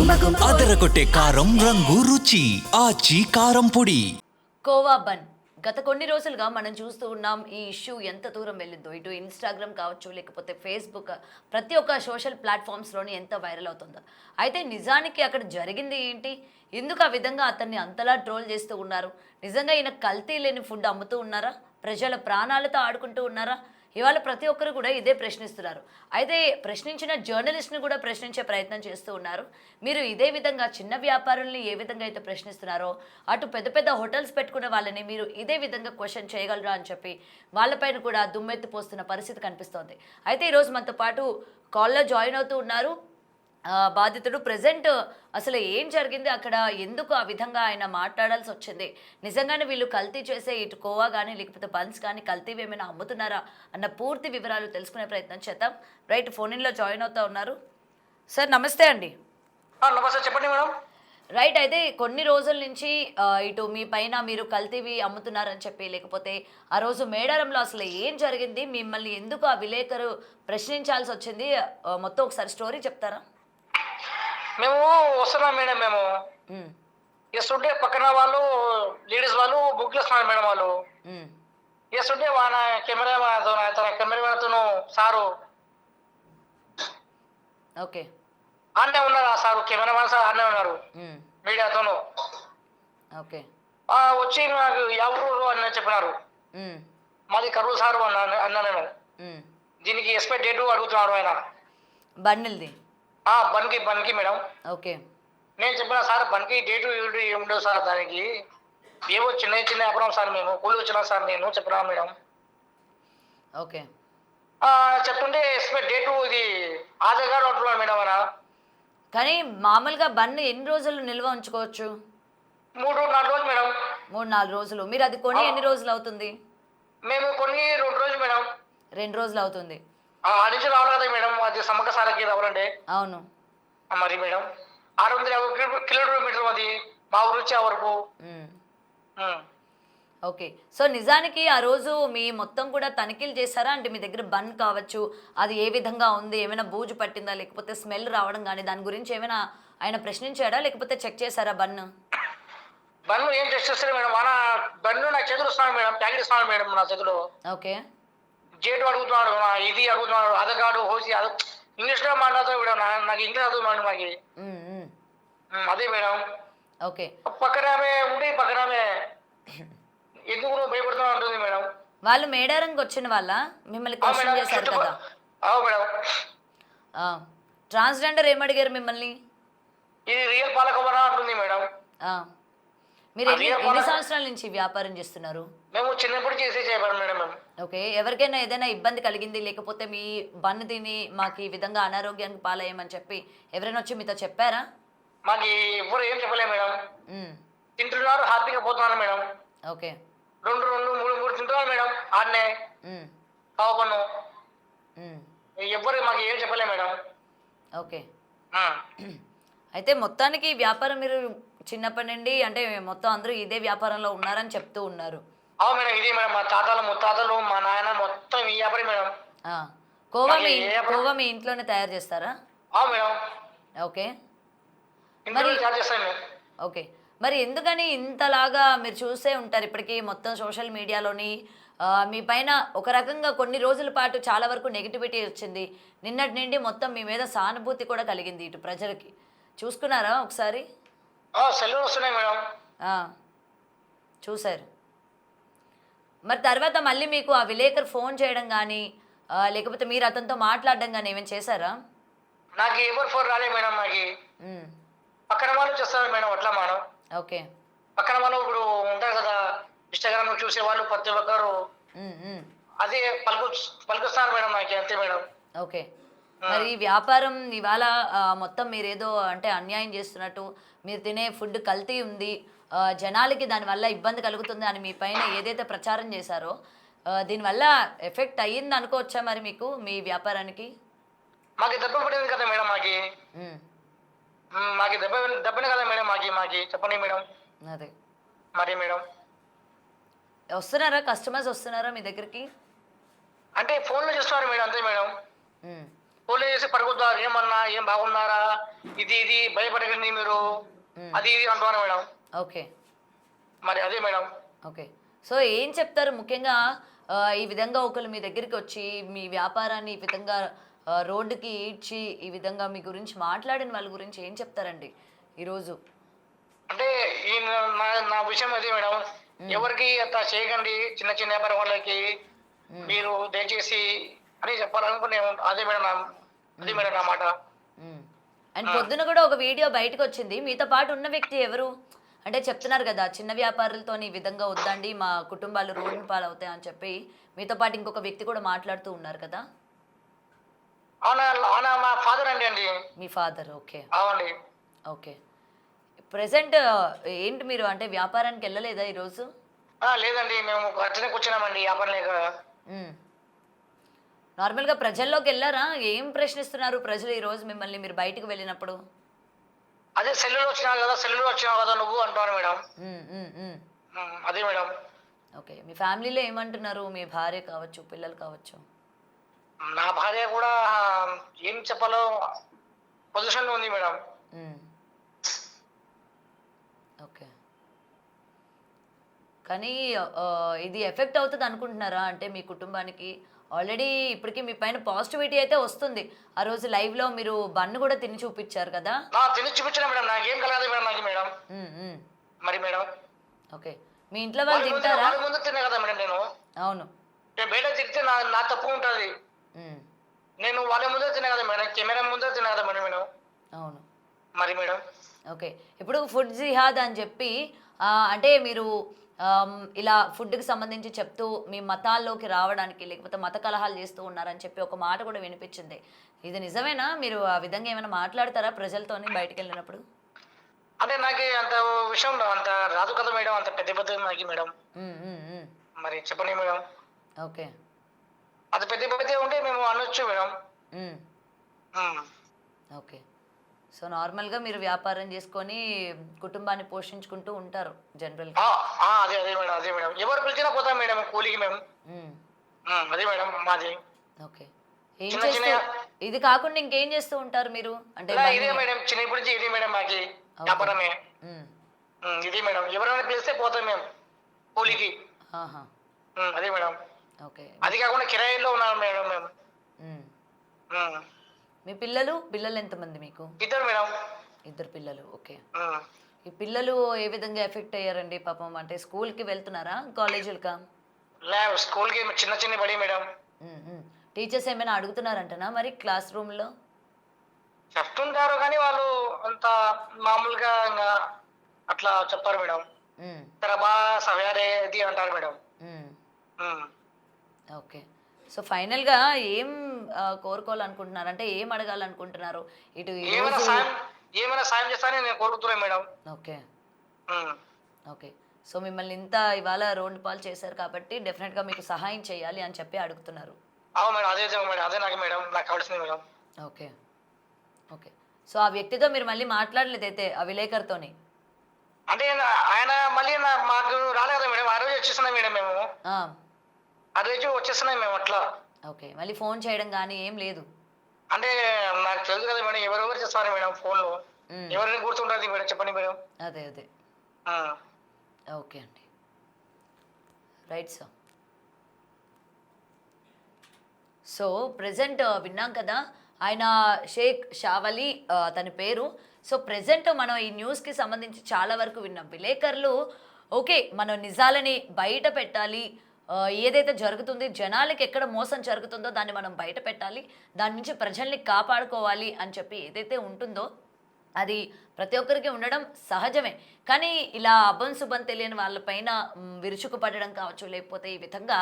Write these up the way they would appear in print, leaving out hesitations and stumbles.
అదరగొట్టే కారం రంగు రుచి ఆచి కారం పొడి. కోవా బన్ గత కొన్ని రోజులుగా మనం చూస్తూ ఉన్నాం. ఈ ఇష్యూ ఎంత దూరం వెళ్ళిందో, ఇటు ఇన్స్టాగ్రామ్ కావచ్చు, లేకపోతే ఫేస్బుక్, ప్రతి ఒక్క సోషల్ ప్లాట్ఫామ్స్లోని ఎంత వైరల్ అవుతుందో. అయితే నిజానికి అక్కడ జరిగింది ఏంటి? ఎందుకు ఆ విధంగా అతన్ని అంతలా ట్రోల్ చేస్తూ ఉన్నారు? నిజంగా ఈయన కల్తీ లేని ఫుడ్ అమ్ముతూ ఉన్నారా? ప్రజల ప్రాణాలతో ఆడుకుంటూ ఉన్నారా? ఇవాళ ప్రతి ఒక్కరు కూడా ఇదే ప్రశ్నిస్తున్నారు. అయితే ప్రశ్నించిన జర్నలిస్ట్ని కూడా ప్రశ్నించే ప్రయత్నం చేస్తూ ఉన్నారు. మీరు ఇదే విధంగా చిన్న వ్యాపారుల్ని ఏ విధంగా అయితే ప్రశ్నిస్తున్నారో, అటు పెద్ద పెద్ద హోటల్స్ పెట్టుకున్న వాళ్ళని మీరు ఇదే విధంగా క్వశ్చన్ చేయగలరా అని చెప్పి వాళ్ళపైన కూడా దుమ్మెత్తి పోస్తున్న పరిస్థితి కనిపిస్తోంది. అయితే ఈరోజు మనతో పాటు కాల్లో జాయిన్ అవుతూ ఉన్నారు బాధితుడు. ప్రజెంట్ అసలు ఏం జరిగింది అక్కడ, ఎందుకు ఆ విధంగా ఆయన మాట్లాడాల్సి వచ్చింది, నిజంగానే వీళ్ళు కల్తీ చేసే ఇటు కోవా కానీ లేకపోతే బన్స్ కానీ కల్తీవి ఏమైనా అమ్ముతున్నారా అన్న పూర్తి వివరాలు తెలుసుకునే ప్రయత్నం చేద్దాం. రైట్, ఫోన్ ఇన్లో జాయిన్ అవుతూ ఉన్నారు. సార్ నమస్తే అండి. నమస్తే, చెప్పండి మేడం. రైట్, అయితే కొన్ని రోజుల నుంచి ఇటు మీ పైన మీరు కల్తీవి అమ్ముతున్నారని చెప్పి, లేకపోతే ఆ రోజు మేడారంలో అసలు ఏం జరిగింది, మిమ్మల్ని ఎందుకు ఆ విలేకరు ప్రశ్నించాల్సి వచ్చింది, మొత్తం ఒకసారి స్టోరీ చెప్తారా? మేము వస్తున్నాం మేడం. మేము చేస్తుంటే పక్కన వాళ్ళు లేడీస్ వాళ్ళు బుక్ చేస్తున్నారు మేడం. వాళ్ళు చేస్తుంటే వాళ్ళ కెమెరాతో సారు ఓకే ఆన్నే ఉన్నారు. ఆ సారు కెమెరామాన్ సార్ ఆన్నే ఉన్నారు మీడియాతోను. ఓకే వచ్చి నాకు ఎవరు అని చెప్పినారు. మాది కర్నూలు సారు అన్నా నేను. దీనికి ఎక్స్పైర్ డేట్ అడుగుతున్నారు ఆయన. బండిల్ది బన్కి మేడం. ఓకే, నేను చెప్పిన సార్ బన్కి డేటు ఏముండవు సార్, దానికి ఏవో చిన్న చిన్న వ్యాపారం సార్, మేము కూలి వచ్చినా సార్ నేను చెప్పినా మేడం. ఓకే చెప్తుంటే ఎక్స్పైర్ డేటు ఇది ఆధార్ కార్డు అంటున్నాడు మేడం ఆయన. కానీ మామూలుగా బన్ ఎన్ని రోజులు నిల్వ ఉంచుకోవచ్చు? 3-4 రోజులు మేడం. 3-4 రోజులు. మీరు అది కొని ఎన్ని రోజులు అవుతుంది? మేము కొన్ని 2 రోజులు మేడం. 2 రోజులు అవుతుంది. ఆ నుంచి రావాలి కదా మేడం, అది సమ్మక్క సారకి రావాలంటే. అవును మరి మేడం 650 కిలోమీటర్ అది మా ఊరు నుంచి ఆ వరకు. ఓకే, సో నిజానికి ఆ రోజు మీ మొత్తం కూడా తనిఖీలు చేశారా? అంటే మీ దగ్గర బన్ కావచ్చు, అది ఏ విధంగా ఉంది, ఏమైనా బూజు పట్టిందా, లేకపోతే స్మెల్ రావడం కానీ దాని గురించి ఏమైనా ఆయన ప్రశ్నించాడా, లేకపోతే చెక్ చేశారా బన్ను? బన్ను ఏం టెస్ట్ చేస్తారు మేడం. మన బన్ను నా చేతులు వస్తున్నాడు మేడం, ప్యాకెట్ ఇస్తున్నాడు మేడం నా చేతిలో. ఓకే, జేటు అడుగుతున్నాడు, ఇది అడుగుతున్నాడు, ఆధార్ కార్డు హోసి ఇంగ్లీష్లో మాట్లాడుతాడు మేడం. నాకు ఇంగ్లీష్ అడుగుతుంది మేడం మాకి. అదే మేడం. ఓకే, పక్కన ఆమె ఉండి పక్కన ఆమె ఎందుకు నువ్వు భయపడుతున్నావు అంటుంది మేడం. వాళ్ళు మేడారంకి వచ్చిన వాళ్ళ మిమ్మల్ని క్వశ్చన్ చేశారు కదా? మేడం. ట్రాన్స్జెండర్ ఏమడిగారు మిమ్మల్ని? ఇది రియల్ పాలకవరా అంటుంది మేడం. మీరు ఎన్ని సంవత్సరాల నుంచి వ్యాపారం చేస్తున్నారు? మేము చిన్నప్పుడు చేసే చేయబడి మేడం మేము. ఓకే, ఎవరికైనా ఏదైనా ఇబ్బంది కలిగింది, లేకపోతే మీ బన్ను తిని మాకు ఈ విధంగా అనారోగ్యానికి పాలయ్యమని చెప్పి ఎవరైనా వచ్చి మీతో చెప్పారా? మాకు ఎవరు ఏం చెప్పలే మేడం. తింటున్నారు, హ్యాపీగా పోతున్నారు మేడం. ఓకే, 2-3 తింటున్నారు మేడం ఆడనే కావపన్ను. ఎవరు మాకు ఏం చెప్పలే మేడం. ఓకే, అయితే మొత్తానికి వ్యాపారం మీరు చిన్నప్పటి నుండి అంటే మొత్తం అందరూ ఇదే వ్యాపారంలో ఉన్నారని చెప్తూ ఉన్నారు. అవును మేడం, ఇదే మేడం. మా తాతలు ముత్తాతలు మా నాయన మొత్తం ఈ వ్యాపారం మేడం. కోవా మీ ఇంట్లోనే తయారు చేస్తారా? అవును మేడం. ఓకే, ఓకే, మరి ఎందుకని ఇంతలాగా మీరు చూసే ఉంటారు ఇప్పటికీ మొత్తం సోషల్ మీడియాలోని మీ పైన ఒక రకంగా కొన్ని రోజుల పాటు చాలా వరకు నెగిటివిటీ వచ్చింది. నిన్నటి నుండి మొత్తం మీ మీద సానుభూతి కూడా కలిగింది ఇటు ప్రజలకి. చూసుకున్నారా ఒకసారి? సెల్లు వస్తున్నాయి మేడం. చూశారు. మరి తర్వాత మళ్ళీ మీకు ఆ విలేకరు ఫోన్ చేయడం కానీ లేకపోతే మీరు అతనితో మాట్లాడడం కానీ ఏమైనా చేశారా? నాకు ఎవరు ఫోన్ రాలే మేడం. నాకు పక్కన వాళ్ళు చేస్తారు మేడం అట్లా మేడం. ఓకే, పక్కన వాళ్ళు ఇప్పుడు ఉంటారు కదా ఇన్స్టాగ్రామ్ చూసే వాళ్ళు ప్రతి ఒక్కరు అదే పలుకుస్తారు మేడం నాకు, అంతే మేడం. ఓకే, మరి వ్యాపారం ఇవాళ మొత్తం మీరేదో అంటే అన్యాయం చేస్తున్నట్టు, మీరు తినే ఫుడ్ కల్తీ ఉంది, జనాలకి దానివల్ల ఇబ్బంది కలుగుతుంది అని మీ పైన ఏదైతే ప్రచారం చేశారో దీనివల్ల ఎఫెక్ట్ అయ్యింది అనుకోవచ్చా మరి మీకు మీ వ్యాపారానికి? మాకు దెబ్బ పడింది కదా మేడం. మాకు దెబ్బనే కదా మేడం. మాకి చెప్పండి మేడం. అదే మరి మేడం వస్తున్నారా, కస్టమర్స్ వస్తున్నారా మీ దగ్గరికి? అంటే ఫోన్లో చూస్తున్నారు మేడం, అంతే మేడం. ఫోన్లు చేసి పడుకుతారు, ఏమన్నా ఏం బాగున్నారా, ఇది భయపడకండి మీరు, అది ఇది అంటున్నారు మేడం. ఓకే. మరి అదే మేడం. ఓకే. సో ఏం చెప్తారు ముఖ్యంగా ఈ విధంగా ఒకళ్ళు మీ దగ్గరికి వచ్చి మీ వ్యాపారాన్ని ఈ విధంగా రోడ్డుకి ఈడ్చి ఈ విధంగా మీ గురించి మాట్లాడిన వాళ్ళ గురించి ఏం చెప్తారండి ఈరోజు? అంటే ఈ నా విషయం అదే మేడం. ఎవరికి అట్లా చేయకండి, చిన్న చిన్న వ్యాపారం వాళ్ళకి మీరు దయచేసి అని చెప్పాలనుకునే అదే మేడం అదే మేడం నా మాట. అండ్ పొద్దున కూడా ఒక వీడియో బయటకు వచ్చింది, మీతో పాటు ఉన్న వ్యక్తి ఎవరు అంటే చెప్తున్నారు కదా చిన్న వ్యాపారులతో ఈ విధంగా వద్దండి మా కుటుంబాలు రోడ్డు పాలవుతాయి అని చెప్పి మీతో పాటు ఇంకొక వ్యక్తి కూడా మాట్లాడుతూ ఉన్నారు కదా. అవునా మా ఫాదర్ అండి. మీ ఫాదర్. ఓకే. అవునండి. ఓకే. ప్రెసెంట్ ఏంటి మీరు అంటే వ్యాపారానికి వెళ్ళలేదా ఈరోజు? లేదండి, మేము అట్లనే కూర్చున్నామండి వ్యాపారం లేక. నార్మల్గా ప్రజల్లోకి వెళ్ళారా? ఏం ప్రశ్నిస్తున్నారు ప్రజలు ఈరోజు మిమ్మల్ని మీరు బయటకు వెళ్ళినప్పుడు? అదే సెల్లులో వచ్చినావు కదా నువ్వు అంటున్నారు మేడం. అదే మేడం. ఓకే. మీ ఫ్యామిలీలో ఏమంటున్నారు? మీ భార్య కావచ్చు, పిల్లలు కావచ్చు? నా భార్య కూడా ఏం చెప్పాలో పొజిషన్లో ఉంది మేడం. ఓకే. కానీ ఇది ఎఫెక్ట్ అవుతుంది అనుకుంటున్నారా అంటే మీ కుటుంబానికి? ఆల్రెడీ ఇప్పటికీ మీ పైన పాజిటివిటీ అయితే వస్తుంది. ఆ రోజు లైవ్లో మీరు బన్ను కూడా తిని చూపించారు కదా. తిని చూపించాను మేడం, నాకేం కలగదు మేడం నాకు మేడం. మరి మేడం. ఓకే. మీ ఇంట్లో వాళ్ళు తింటారా? ముందు తిన్నా కదా మేడం నేను. అవును. బయట తిరిగితే నా తప్పు ఉంటుంది. నేను వాళ్ళ ముందే తిన్నా కదా మేడం, కెమెరా ముందే తిన్నా కదా మేడం నేను. అవును. మరి మేడం. ఓకే. ఇప్పుడు ఫుడ్ జిహాద్ అని చెప్పి అంటే మీరు ఇలా ఫుడ్కి సంబంధించి చెప్తూ మీ మతాల్లోకి రావడానికి లేకపోతే మత కలహాలు చేస్తూ ఉన్నారని చెప్పి ఒక మాట కూడా వినిపించింది. ఇది నిజమేనా? మీరు ఆ విధంగా ఏమైనా మాట్లాడతారా ప్రజలతోని బయటకు వెళ్ళినప్పుడు? అంటే నాకు అంత విషయం అంత రాదు కదా మేడం, అంత పెద్ద నాకు మేడం. మరి చెప్పండి మేడం. ఓకే. అది పెద్ద ఉంటే మేము అనొచ్చు మేడం. ఓకే. సో నార్మల్గా మీరు వ్యాపారం చేసుకొని కుటుంబాన్ని పోషించుకుంటూ ఉంటారు జనరల్గా. అదే మేడం. ఎవరు పిలిచినా పోతాం మేడం కూలికి మేము. అదే మేడం మాది. ఓకే. ఏం చేస్తూ ఇది కాకుండా ఇంకేం చేస్తూ ఉంటారు మీరు అంటే? ఇదే మేడం, చిన్నప్పటి నుంచి ఇది మేడం మాకి వ్యాపారమే. ఇది మేడం, ఎవరైనా పిలిస్తే పోతాం మేము కూలికి. అదే మేడం. ఓకే. అది కాకుండా కిరాయిలో ఉన్నాం మేడం మేము. మీ పిల్లలు ఎంతమంది మీకు? ఇద్దరు మేడం. ఇద్దరు పిల్లలు. ఓకే. ఈ పిల్లలు ఏ విధంగా ఎఫెక్ట్ అయ్యారండి పాపం? అంటే స్కూల్కి వెళ్తున్నారా కాలేజీలకా? స్కూల్కి చిన్న బడి మేడం. టీచర్స్ ఏమైనా అడుగుతున్నారంటనా మరి క్లాస్ రూమ్లో? చెప్తుంటారు కానీ వాళ్ళు అంత మామూలుగా అట్లా చెప్పారు మేడం. తరబా సవ్యారేది అంటారు మేడం. ఓకే. సో ఫైనల్గా ఏం కోరుకోవాలనుకుంటున్నారు అంటే ఏం అడగాలనుకుంటున్నారు? ఇటు ఏమైనా సాయం చేస్తానని నేను కోరుకుంటున్నాను మేడం. ఓకే. ఓకే. సో మిమ్మల్ని ఇంత ఇవాళ రోడ్డు పాలు చేశారు కాబట్టి డెఫినెట్గా మీకు సహాయం చేయాలి అని చెప్పి అడుగుతున్నారు. అవును మేడం, అదే నాకు మేడం, నాకు కావాల్సింది మేడం. ఓకే. ఓకే. సో ఆ వ్యక్తితో మీరు మళ్ళీ మాట్లాడలేదు అయితే ఆ విలేకరుతోని? అంటే ఆయన మళ్ళీ మాకు రాలేదు కదా మేడం, ఆ రోజు వచ్చేస్తున్నాం మేడం మేము. ఆ రోజు వచ్చేస్తున్నాం మేము అట్లా. ఓకే. మళ్ళీ ఫోన్ చేయడం కానీ ఏం లేదు? అంటే నాకు తెలుసు కదా మేడం, ఎవరెవరు చేస్తారు మేడం ఫోన్లో, ఎవరైనా గుర్తుంటుంది మేడం, చెప్పండి మేడం. అదే. ఓకే అండి. Right sir. సో ప్రెజెంట్ విన్నాం కదా, ఆయన షేక్ షావలి తన పేరు. సో ప్రెజెంట్ మనం ఈ న్యూస్కి సంబంధించి చాలా వరకు విన్నాం. విలేకరులు ఓకే మనం నిజాలని బయట పెట్టాలి, ఏదైతే జరుగుతుంది జనాలకి ఎక్కడ మోసం జరుగుతుందో దాన్ని మనం బయట పెట్టాలి, దాని నుంచి ప్రజల్ని కాపాడుకోవాలి అని చెప్పి ఏదైతే ఉంటుందో అది ప్రతి ఒక్కరికి ఉండడం సహజమే. కానీ ఇలా అబ్బం శుభం తెలియని వాళ్ళపైన విరుచుకుపడడం కావచ్చు, లేకపోతే ఈ విధంగా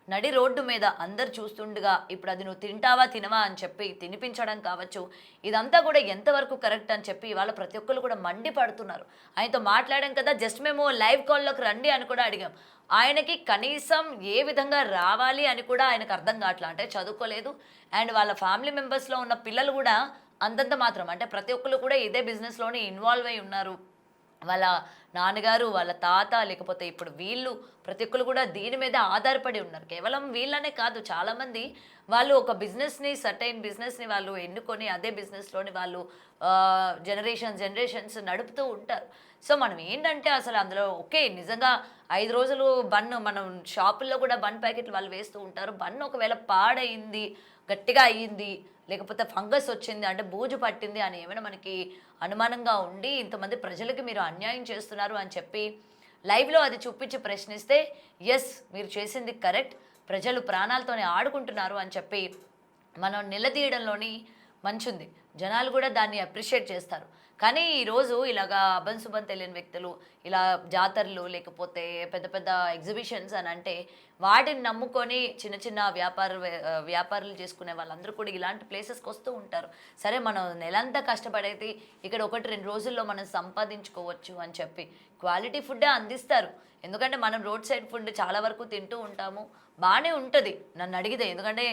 నడి రోడ్డు మీద అందరు చూస్తుండగా ఇప్పుడు అది నువ్వు తింటావా తినవా అని చెప్పి తినిపించడం కావచ్చు, ఇదంతా కూడా ఎంతవరకు కరెక్ట్ అని చెప్పి ఇవాళ ప్రతి ఒక్కరు కూడా మండిపడుతున్నారు. ఆయనతో మాట్లాడాం కదా, జస్ట్ మేము లైవ్ కాల్లోకి రండి అని కూడా అడిగాం. ఆయనకి కనీసం ఏ విధంగా రావాలి అని కూడా ఆయనకు అర్థం కావట్లా. అంటే చదువుకోలేదు అండ్ వాళ్ళ ఫ్యామిలీ మెంబర్స్లో ఉన్న పిల్లలు కూడా అంతంత మాత్రం, అంటే ప్రతి ఒక్కరు కూడా ఇదే బిజినెస్లోనే ఇన్వాల్వ్ అయి ఉన్నారు. వాళ్ళ నాన్నగారు, వాళ్ళ తాత, లేకపోతే ఇప్పుడు వీళ్ళు ప్రతి ఒక్కరు కూడా దీని మీద ఆధారపడి ఉన్నారు. కేవలం వీళ్ళనే కాదు, చాలామంది వాళ్ళు ఒక బిజినెస్‌ని సర్టెయిన్ బిజినెస్‌ని వాళ్ళు ఎన్నుకొని అదే బిజినెస్‌లోని వాళ్ళు జనరేషన్స్ నడుపుతూ ఉంటారు. సో, మనం ఏంటంటే అసలు అందులో ఓకే. నిజంగా 5 రోజులు మనం షాపుల్లో కూడా బన్ ప్యాకెట్లు వాళ్ళు వేస్తూ ఉంటారు. బన్ ఒకవేళ పాడయింది, గట్టిగా అయ్యింది, లేకపోతే ఫంగస్ వచ్చింది అంటే బూజు పట్టింది అని ఏమైనా మనకి అనుమానంగా ఉండి ఇంతమంది ప్రజలకి మీరు అన్యాయం చేస్తున్నారు అని చెప్పి లైవ్‌లో అది చూపించి ప్రశ్నిస్తే యెస్, మీరు చేసింది కరెక్ట్. ప్రజలు ప్రాణాలతోనే ఆడుకుంటున్నారు అని చెప్పి మనం నిలదీయడంలోని మంచుంది. జనాలు కూడా దాన్ని అప్రిషియేట్ చేస్తారు. కానీ ఈరోజు ఇలాగా అభం తెలియని వ్యక్తులు ఇలా జాతరలు లేకపోతే పెద్ద పెద్ద ఎగ్జిబిషన్స్ అని అంటే వాటిని నమ్ముకొని చిన్న చిన్న వ్యాపారాలు చేసుకునే వాళ్ళందరూ కూడా ఇలాంటి ప్లేసెస్కి వస్తూ ఉంటారు. సరే, మనం నెలంతా కష్టపడేది ఇక్కడ 1-2 రోజుల్లో మనం సంపాదించుకోవచ్చు అని చెప్పి క్వాలిటీ ఫుడ్డే అందిస్తారు. ఎందుకంటే మనం రోడ్ సైడ్ ఫుడ్ చాలా వరకు తింటూ ఉంటాము, బాగానే ఉంటుంది నన్ను అడిగితే. ఎందుకంటే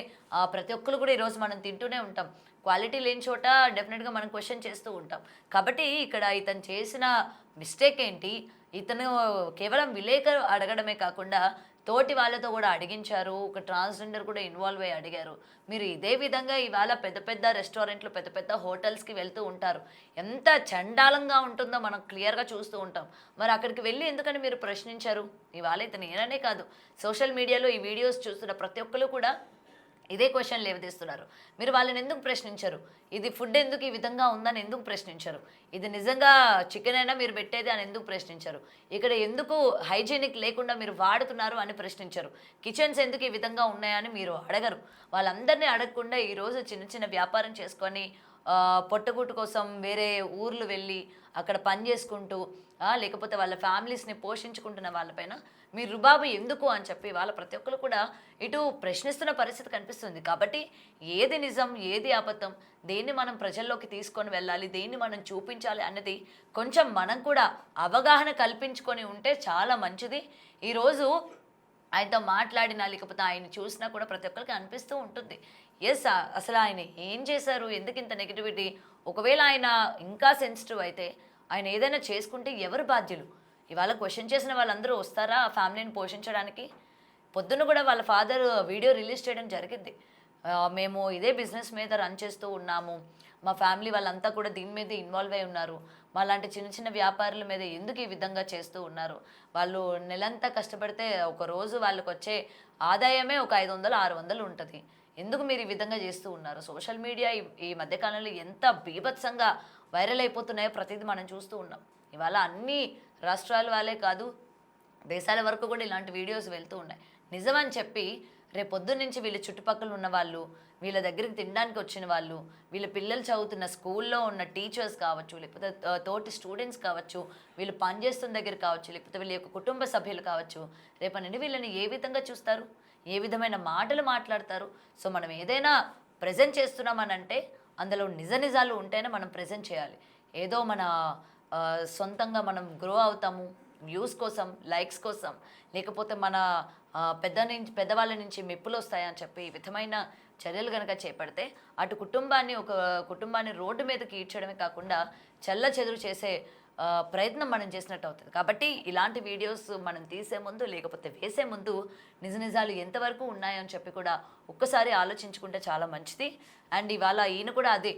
ప్రతి ఒక్కరు కూడా ఈరోజు మనం తింటూనే ఉంటాం. క్వాలిటీ లేని చోట డెఫినెట్గా మనం క్వశ్చన్ చేస్తూ ఉంటాం. కాబట్టి ఇక్కడ ఇతను చేసిన మిస్టేక్ ఏంటి, ఇతను కేవలం విలేకరు అడగడమే కాకుండా తోటి వాళ్ళతో కూడా అడిగించారు. ఒక ట్రాన్స్జెండర్ కూడా ఇన్వాల్వ్ అయ్యి అడిగారు. మీరు ఇదే విధంగా ఇవాళ పెద్ద పెద్ద రెస్టారెంట్లు, పెద్ద పెద్ద హోటల్స్కి వెళ్తూ ఉంటారు. ఎంత చండాలంగా ఉంటుందో మనం క్లియర్గా చూస్తూ ఉంటాం. మరి అక్కడికి వెళ్ళి ఎందుకని మీరు ప్రశ్నించారు? ఇవాళ ఇతను నేననే కాదు, సోషల్ మీడియాలో ఈ వీడియోస్ చూస్తున్న ప్రతి ఒక్కరు కూడా ఇదే క్వశ్చన్ లేవదీస్తున్నారు. మీరు వాళ్ళని ఎందుకు ప్రశ్నించరు? ఇది ఫుడ్ ఎందుకు ఈ విధంగా ఉందని ఎందుకు ప్రశ్నించరు? ఇది నిజంగా చికెన్ అయినా మీరు పెట్టేది అని ఎందుకు ప్రశ్నించరు? ఇక్కడ ఎందుకు హైజీనిక్ లేకుండా మీరు వాడుతున్నారు అని ప్రశ్నించరు? కిచెన్స్ ఎందుకు ఈ విధంగా ఉన్నాయని మీరు అడగరు. వాళ్ళందరినీ అడగకుండా ఈరోజు చిన్న చిన్న వ్యాపారం చేసుకొని పొట్టగూటు కోసం వేరే ఊర్లు వెళ్ళి అక్కడ పని చేసుకుంటూ లేకపోతే వాళ్ళ ఫ్యామిలీస్ని పోషించుకుంటున్న వాళ్ళపైన మీరు రుబాబు ఎందుకు అని చెప్పి వాళ్ళ ప్రతి ఒక్కరు కూడా ఇటు ప్రశ్నిస్తున్న పరిస్థితి కనిపిస్తుంది. కాబట్టి ఏది నిజం, ఏది అబద్ధం, దేన్ని మనం ప్రజల్లోకి తీసుకొని వెళ్ళాలి, దేన్ని మనం చూపించాలి అన్నది కొంచెం మనం కూడా అవగాహన కల్పించుకొని ఉంటే చాలా మంచిది. ఈరోజు ఆయనతో మాట్లాడినా లేకపోతే ఆయన చూసినా కూడా ప్రతి ఒక్కరికి అనిపిస్తూ ఉంటుంది, ఎస్ అసలు ఆయన ఏం చేశారు, ఎందుకు ఇంత నెగిటివిటీ? ఒకవేళ ఆయన ఇంకా సెన్సిటివ్ అయితే ఆయన ఏదైనా చేసుకుంటే ఎవరు బాధ్యులు? ఇవాళ క్వశ్చన్ చేసిన వాళ్ళందరూ వస్తారా ఆ ఫ్యామిలీని పోషించడానికి? పొద్దున్న కూడా వాళ్ళ ఫాదర్ వీడియో రిలీజ్ చేయడం జరిగింది. మేము ఇదే బిజినెస్ మీద రన్ చేస్తూ ఉన్నాము, మా ఫ్యామిలీ వాళ్ళంతా కూడా దీని మీద ఇన్వాల్వ్ అయి ఉన్నారు, మా లాంటి చిన్న చిన్న వ్యాపారుల మీద ఎందుకు ఈ విధంగా చేస్తూ ఉన్నారు? వాళ్ళు నెలంతా కష్టపడితే ఒక రోజు వాళ్ళకి వచ్చే ఆదాయమే ఒక 500-600 ఉంటుంది. ఎందుకు మీరు ఈ విధంగా చేస్తూ ఉన్నారు? సోషల్ మీడియా ఈ మధ్యకాలంలో ఎంత బీభత్సంగా వైరల్ అయిపోతున్నాయో ప్రతిదీ మనం చూస్తూ ఉన్నాం. ఇవాళ అన్ని రాష్ట్రాల వాళ్ళే కాదు, దేశాల వరకు కూడా ఇలాంటి వీడియోస్ వెళ్తూ ఉన్నాయి. నిజమని చెప్పి రేపొద్దు నుంచి వీళ్ళ చుట్టుపక్కల ఉన్న వాళ్ళు, వీళ్ళ దగ్గరికి తినడానికి వచ్చిన వాళ్ళు, వీళ్ళ పిల్లలు చదువుతున్న స్కూల్లో ఉన్న టీచర్స్ కావచ్చు, లేకపోతే తోటి స్టూడెంట్స్ కావచ్చు, వీళ్ళు పనిచేస్తున్న దగ్గర కావచ్చు, లేకపోతే వీళ్ళ యొక్క కుటుంబ సభ్యులు కావచ్చు, రేపటి వీళ్ళని ఏ విధంగా చూస్తారు, ఏ విధమైన మాటలు మాట్లాడతారు? సో మనం ఏదైనా ప్రజెంట్ చేస్తున్నామనంటే అందులో నిజాలు ఉంటేనే మనం ప్రజెంట్ చేయాలి. ఏదో మన సొంతంగా మనం గ్రో అవుతాము వ్యూస్ కోసం, లైక్స్ కోసం, లేకపోతే మన పెద్దవాళ్ళ నుంచి మెప్పులు వస్తాయని చెప్పి ఈ విధమైన చర్యలు కనుక చేపడితే అటు కుటుంబాన్ని రోడ్డు మీదకి ఈడ్చడమే కాకుండా చెల్లాచెదురు చేసే ప్రయత్నం మనం చేసినట్టు అవుతుంది. కాబట్టి ఇలాంటి వీడియోస్ మనం తీసే ముందు లేకపోతే వేసే ముందు నిజాలు ఎంతవరకు ఉన్నాయని చెప్పి కూడా ఒక్కసారి ఆలోచించుకుంటే చాలా మంచిది. అండ్ ఇవాళ ఈయన కూడా అదే,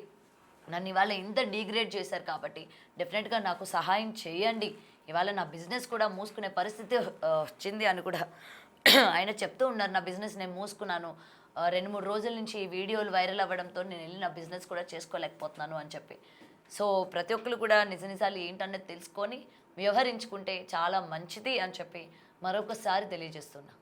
నన్ను ఇవాళ ఇంత డీగ్రేడ్ చేశారు కాబట్టి డెఫినెట్గా నాకు సహాయం చేయండి, ఇవాళ నా బిజినెస్ కూడా మూసుకునే పరిస్థితి వచ్చింది అని కూడా ఆయన చెప్తూ ఉన్నారు. నా బిజినెస్ నేను మూసుకున్నాను, 2-3 రోజుల నుంచి ఈ వీడియోలు వైరల్ అవ్వడంతో నేను వెళ్ళి నా బిజినెస్ కూడా చేసుకోలేకపోతున్నాను అని చెప్పి. సో ప్రతి ఒక్కరు కూడా నిజాలు ఏంటనేది తెలుసుకొని వ్యవహరించుకుంటే చాలా మంచిది అని చెప్పి మరొకసారి తెలియజేస్తున్నా.